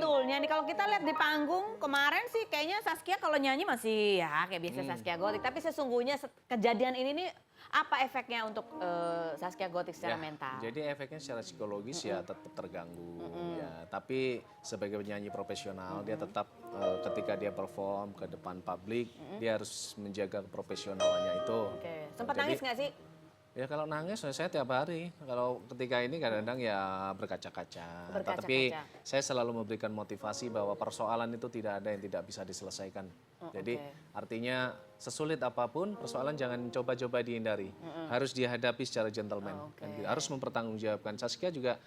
betul. Nyanyi kalau kita lihat di panggung kemarin sih kayaknya Saskia kalau nyanyi masih ya kayak biasa Saskia Gotik. Tapi sesungguhnya kejadian ini nih apa efeknya untuk Saskia Gotik secara mental? Jadi efeknya secara psikologis ya tetap terganggu ya. Tapi sebagai penyanyi profesional dia tetap ketika dia perform ke depan publik dia harus menjaga keprofesionalannya itu. Oke. Sempat nangis nggak sih? Ya kalau nangis saya tiap hari. Kalau ketika ini kadang-kadang ya berkaca-kaca. Tapi saya selalu memberikan motivasi bahwa persoalan itu tidak ada yang tidak bisa diselesaikan. Jadi artinya sesulit apapun persoalan jangan coba-coba dihindari. Harus dihadapi secara gentleman. Harus mempertanggungjawabkan. Saskia juga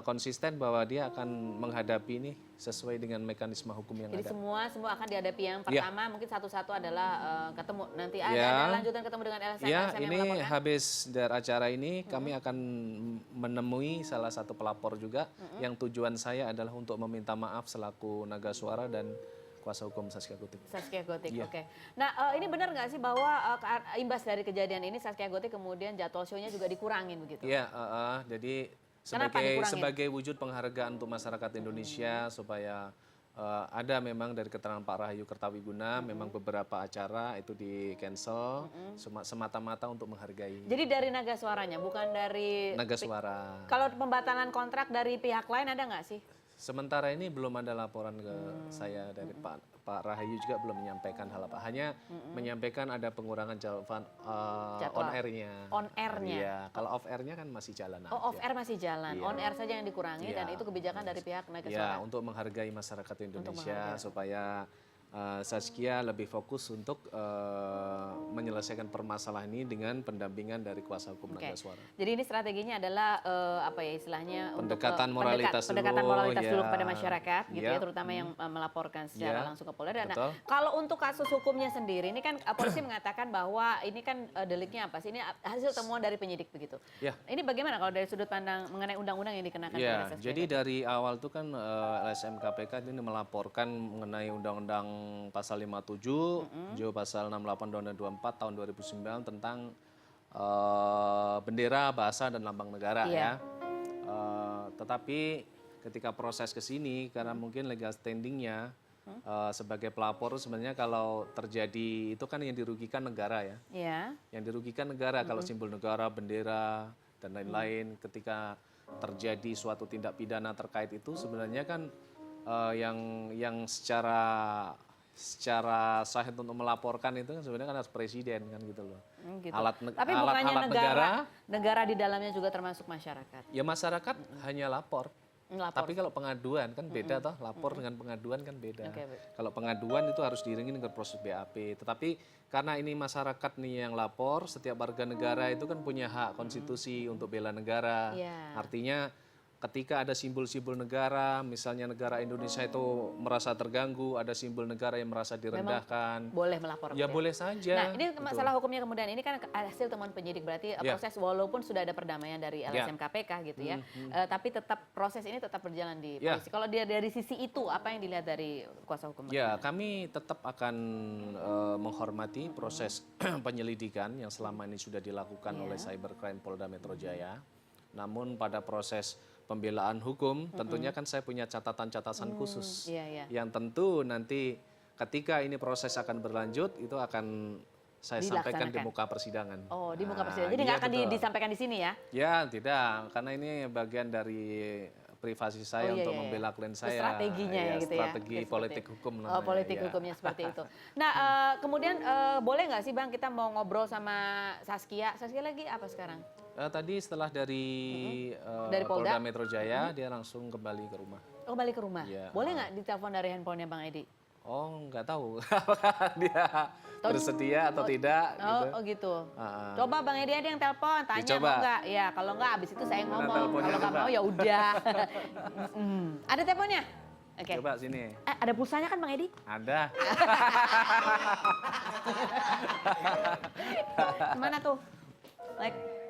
konsisten bahwa dia akan menghadapi ini sesuai dengan mekanisme hukum yang Jadi ada. semua akan dihadapi. Yang pertama mungkin satu-satu adalah ketemu. Nanti ada lanjutan ketemu dengan LSM. Ya, ini habis dari acara ini kami akan menemui salah satu pelapor juga yang tujuan saya adalah untuk meminta maaf selaku Naga Suara dan kuasa hukum Saskia Gotik. Saskia Gotik, oke. Nah ini benar nggak sih bahwa imbas dari kejadian ini Saskia Gotik kemudian jadwal show-nya juga dikurangin begitu? Iya, jadi sebagai wujud penghargaan untuk masyarakat Indonesia supaya ada memang dari keterangan Pak Rahayu Kertawiguna memang beberapa acara itu di cancel semata-mata untuk menghargai. Jadi dari Naga Suaranya bukan dari Naga Suara. Kalau pembatalan kontrak dari pihak lain ada nggak sih? Sementara ini belum ada laporan ke saya dari Pak Rahayu juga belum menyampaikan hal apa. Hanya menyampaikan ada pengurangan jadwal on air-nya. On air-nya? Iya, kalau off air-nya kan masih jalan aja. Oh, off air masih jalan. Iya. On air saja yang dikurangi dan itu kebijakan dari pihak Naga Suara. Ya, untuk menghargai masyarakat Indonesia supaya Saskia lebih fokus untuk menyelesaikan permasalahan ini dengan pendampingan dari kuasa hukum Naga Suara. Jadi ini strateginya adalah apa ya istilahnya pendekatan moralitas dulu kepada masyarakat gitu ya, terutama yang melaporkan secara langsung ke Polda. Nah, kalau untuk kasus hukumnya sendiri ini kan polisi mengatakan bahwa ini kan deliknya apa sih? Ini hasil temuan dari penyidik begitu. Ya. Ini bagaimana kalau dari sudut pandang mengenai undang-undang yang dikenakan ya, kepada Saskia? Jadi dari awal itu kan LSM KPK ini melaporkan mengenai undang-undang pasal 57, pasal 68 Undang-Undang 24 tahun 2009 tentang bendera, bahasa dan lambang negara ya. Tetapi ketika proses ke sini karena mungkin legal standingnya sebagai pelapor sebenarnya kalau terjadi itu kan yang dirugikan negara ya. Yang dirugikan negara kalau simbol negara, bendera dan lain-lain ketika terjadi suatu tindak pidana terkait itu sebenarnya kan yang secara sah untuk melaporkan itu kan sebenarnya kan harus presiden kan gitu loh. Gitu. Tapi bukannya negara di dalamnya juga termasuk masyarakat? Ya masyarakat hanya lapor. Tapi kalau pengaduan kan beda toh, lapor dengan pengaduan kan beda. Kalau pengaduan itu harus diiringi dengan proses BAP. Tetapi karena ini masyarakat nih yang lapor, setiap warga negara itu kan punya hak konstitusi untuk bela negara. Artinya ketika ada simbol-simbol negara, misalnya negara Indonesia itu merasa terganggu, ada simbol negara yang merasa direndahkan. Memang boleh melapor. Ya boleh saja. Nah ini masalah hukumnya kemudian, ini kan hasil temuan penyidik, berarti proses walaupun sudah ada perdamaian dari LSM KPK gitu ya, tapi tetap proses ini tetap berjalan di polisi. Kalau dari sisi itu, apa yang dilihat dari kuasa hukum? Ya kami tetap akan menghormati proses penyelidikan yang selama ini sudah dilakukan oleh Cybercrime Polda Metro Jaya. Namun pada proses pembelaan hukum tentunya kan saya punya catatan-catatan khusus yang tentu nanti ketika ini proses akan berlanjut itu akan saya sampaikan di muka persidangan. Oh, di muka persidangan. Jadi nggak akan disampaikan di sini ya? Ya tidak, karena ini bagian dari privasi saya untuk membela klien saya. Strateginya ya gitu strategi politik hukum namanya. Oh, politik hukumnya seperti itu. Nah, kemudian boleh nggak sih Bang kita mau ngobrol sama Saskia? Saskia lagi apa sekarang? Tadi setelah dari Polda Metro Jaya, dia langsung kembali ke rumah. Oh, kembali ke rumah? Boleh nggak ditelepon dari handphonenya Bang Edi? Oh, nggak tahu. Apakah dia bersedia atau tidak. Oh gitu. Coba Bang Edi ada yang telepon, tanya mau nggak? Ya, kalau nggak abis itu saya ngomong. Kalau nggak mau ya udah. Ada teleponnya? Oke. Coba sini. Ada pulsanya kan Bang Edi? Ada. Mana tuh? Like.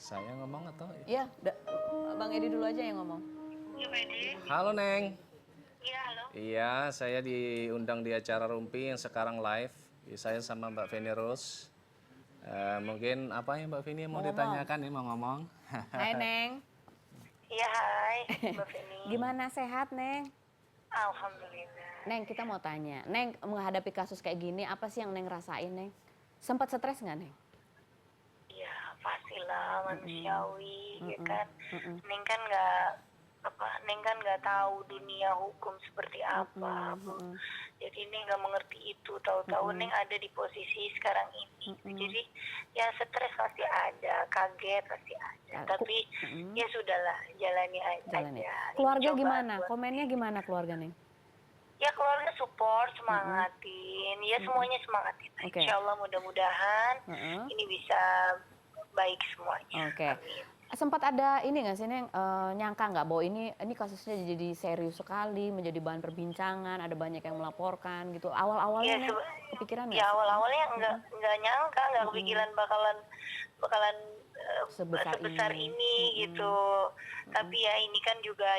Saya ngomong atau? Iya, Bang Edi dulu aja yang ngomong. Iya, Pak Edi. Halo Neng. Iya, halo. Iya, saya diundang di acara Rumpi yang sekarang live. Saya sama Mbak Feni Rose. Mungkin apa ya Mbak Feni mau ditanyakan nih, mau ngomong? Hai Neng. Iya, hai Mbak Feni. Gimana, sehat Neng? Alhamdulillah. Neng, kita mau tanya. Neng, menghadapi kasus kayak gini, apa sih yang Neng rasain, Neng? Sempat stres nggak, Neng? Iya, pastilah manusiawi, ya kan. Neng kan nggak tahu dunia hukum seperti apa. Jadi Neng nggak mengerti itu. Tahu-tahu Neng ada di posisi sekarang ini. Jadi ya stres pasti ada, kaget pasti ada. Tapi ya sudahlah, jalani aja. Keluarga gimana? Komennya gimana keluarga, Neng? Ya keluarga support, semangatin, ya semuanya semangatin. Okay. Insya Allah mudah-mudahan ini bisa baik semuanya. Oke. Sempat ada ini nggak sih Neng, nyangka nggak bahwa ini kasusnya jadi serius sekali, menjadi bahan perbincangan, ada banyak yang melaporkan gitu. Awal-awalnya Neng kepikiran nggak? Ya awal-awalnya nggak nyangka, nggak kepikiran bakalan sebesar ini gitu. Tapi ya ini kan juga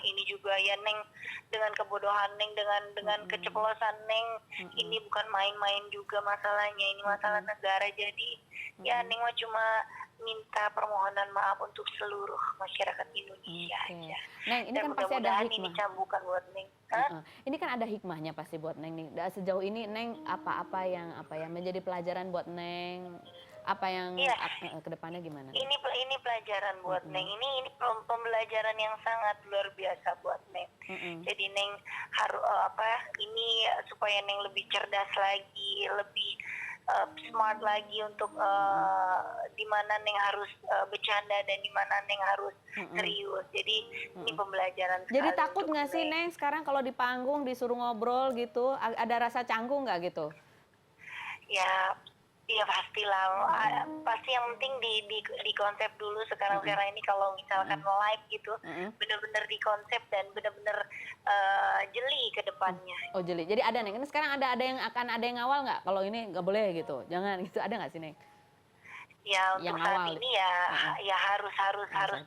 ini juga ya Neng, dengan kebodohan Neng, dengan keceplosan Neng, ini bukan main-main juga masalahnya, ini masalah negara. Jadi ya Neng mah cuma minta permohonan maaf untuk seluruh masyarakat Indonesia aja. Neng, ini dan kan pasti ada hikmah. Ini cambukan buat Neng. Ini kan ada hikmahnya pasti buat Neng nih. Sejauh ini Neng apa yang menjadi pelajaran buat Neng? Apa yang kedepannya gimana? Ini pelajaran buat Neng. Ini pembelajaran yang sangat luar biasa buat Neng. Jadi Neng harus ini supaya Neng lebih cerdas lagi, lebih smart lagi untuk di mana Neng harus bercanda dan di mana Neng harus serius. Jadi ini pembelajaran. Jadi takut nggak sih Neng sekarang kalau di panggung disuruh ngobrol gitu, ada rasa canggung nggak gitu? Ya pastilah, pasti yang penting di konsep dulu sekarang ini kalau misalkan live gitu, benar-benar di konsep dan benar-benar jeli ke depannya. Oh jeli, jadi ada Neng, ini sekarang ada yang ngawal nggak? Kalau ini nggak boleh gitu, jangan gitu, ada nggak sih Neng? Ya untuk saat ini ya harus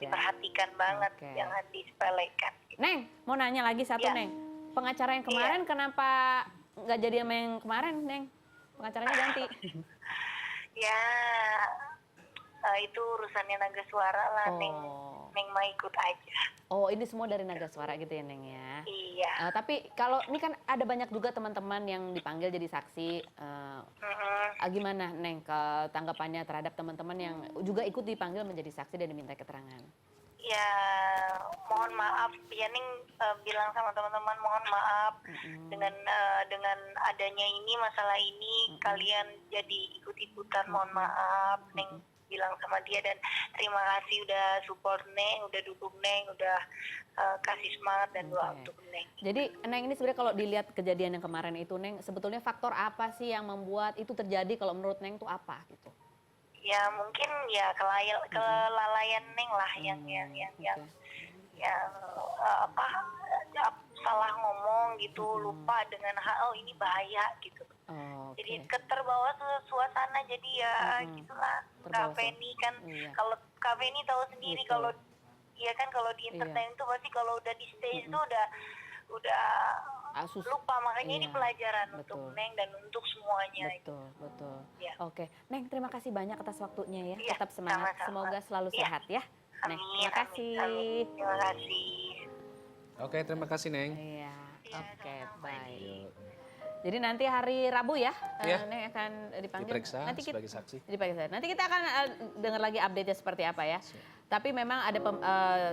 diperhatikan banget, jangan disepelekan. Neng, mau nanya lagi satu Neng, pengacara yang kemarin kenapa nggak jadi sama yang kemarin Neng? Pengacaranya ganti. Ya, itu urusannya Naga Suara lah, Neng mah ikut aja. Oh, ini semua dari Naga Suara gitu ya, Neng ya? Iya. Tapi kalau ini kan ada banyak juga teman-teman yang dipanggil jadi saksi. Gimana, Neng, tanggapannya terhadap teman-teman yang juga ikut dipanggil menjadi saksi dan diminta keterangan? Ya, mohon maaf ya Neng, bilang sama teman-teman mohon maaf dengan adanya ini, masalah ini kalian jadi ikut-ikutan, mohon maaf Neng bilang sama dia. Dan terima kasih udah support Neng, udah dukung Neng, udah kasih semangat dan doa untuk Neng. Jadi Neng ini sebenarnya kalau dilihat kejadian yang kemarin itu Neng, sebetulnya faktor apa sih yang membuat itu terjadi, kalau menurut Neng itu apa gitu? Ya mungkin ya kelalaian Neng lah yang salah ngomong gitu, lupa dengan hal ini bahaya gitu. Jadi terbawa suasana, jadi ya gitulah. Kak Feni kan kalau Kak Feni tahu sendiri kalau ya kan kalau di entertain itu pasti kalau udah di stage itu udah lupa, makanya ini pelajaran untuk Neng dan untuk semuanya. Betul. Ya. Oke, Neng terima kasih banyak atas waktunya ya. Ya, tetap semangat, semoga selalu sehat ya. Neng, terima kasih. Terima kasih. Oke, terima kasih Neng. Iya, oke, baik. Jadi nanti hari Rabu ya, Neng akan dipanggil. Diperiksa sebagai saksi. Diperiksa. Nanti kita akan dengar lagi update-nya seperti apa ya. Tapi memang ada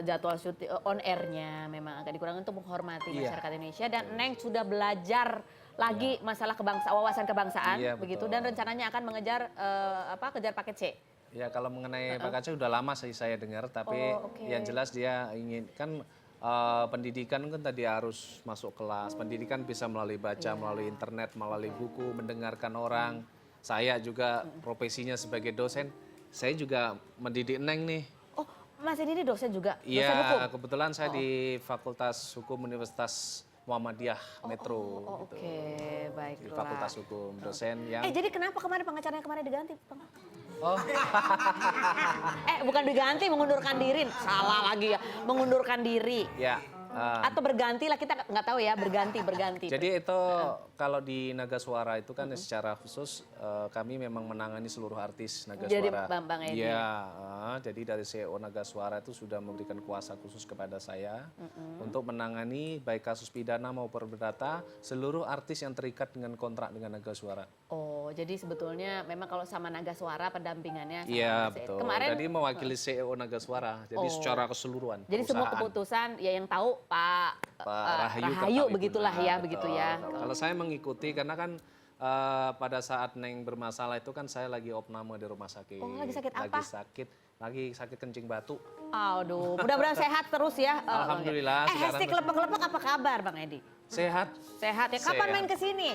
jadwal syuting on air-nya memang agak dikurangi untuk menghormati masyarakat Indonesia, dan Neng sudah belajar lagi masalah wawasan kebangsaan begitu, dan rencananya akan mengejar kejar paket C. Ya kalau mengenai paket C udah lama saya dengar, tapi yang jelas dia ingin kan pendidikan kan tadi harus masuk kelas. Pendidikan bisa melalui baca, melalui internet, melalui buku, mendengarkan orang. Saya juga profesinya sebagai dosen, saya juga mendidik Neng nih. Mas ini dosen juga? Iya, kebetulan saya di Fakultas Hukum Universitas Muhammadiyah Metro. Gitu. Oke, Di baiklah. Fakultas Hukum, dosen yang... Jadi kenapa kemarin pengacaranya kemarin diganti, Bang? Oh, Bukan diganti, mengundurkan diri. Salah lagi ya, mengundurkan diri. ya. Atau berganti lah, kita nggak tahu ya, berganti. Jadi itu kalau di Naga Suara itu kan secara khusus kami memang menangani seluruh artis Naga Jadi Suara. Bang Edi. Iya, jadi dari CEO Naga Suara itu sudah memberikan kuasa khusus kepada saya untuk menangani baik kasus pidana maupun perdata seluruh artis yang terikat dengan kontrak dengan Naga Suara. Oh, jadi sebetulnya memang kalau sama Naga Suara pendampingan Iya, Mas Edi. betul. Kemarin Jadi mewakili CEO Naga Suara. Jadi secara keseluruhan. jadi semua perusahaan. keputusan ya yang tahu Pak Rahayu Kertawipurna, begitulah ya, betul. begitu ya. Kalau saya mengikuti karena kan pada saat Neng bermasalah itu kan saya lagi opname di rumah sakit. Oh, lagi sakit apa? Lagi sakit kencing batu. Aduh, mudah-mudahan sehat terus ya. Alhamdulillah, sekarang Hesti kelepek-kelepek apa kabar Bang Edi? Sehat. Sehat ya. Kapan Sehat. main ke sini?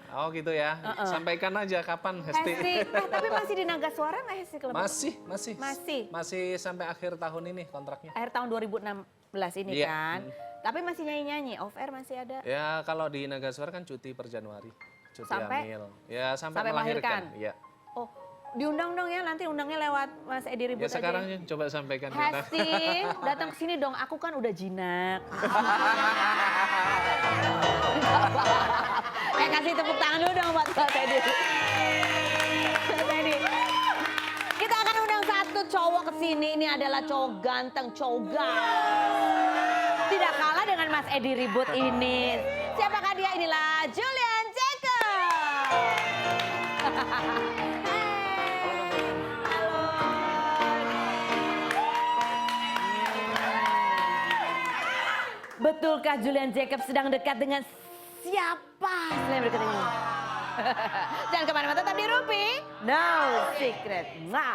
Oh gitu ya. Sampaikan aja kapan Hesti. Tapi masih di Naga Suara nggak Hesti kelepek? Masih sampai akhir tahun ini kontraknya. Akhir tahun 2016 ini Iya. kan. Tapi masih nyanyi-nyanyi, off air masih ada. Ya kalau di Naga Suara kan cuti per Januari. Cuti Sampai? hamil. Ya sampai Sampai melahirkan. melahirkan? Iya. Oh, diundang dong ya, nanti undangnya lewat Mas Edi Ribut Ya aja. sekarang coba sampaikan. Hesti, datang ke sini dong. Aku kan udah jinak. Kasih tepuk tangan dulu dong buat Mas Edi. Mas Edi. Kita akan undang satu cowok ke sini. Ini adalah cowok ganteng, cowok tidak kalah dengan Mas Edi Ribut ini. Siapakah dia? Inilah Julian Jacob. Betulkah Julian Jacob sedang dekat dengan siapa? Selain berikut ini. Jangan kemana-mana, tetap di Rupi. No secret. Nah.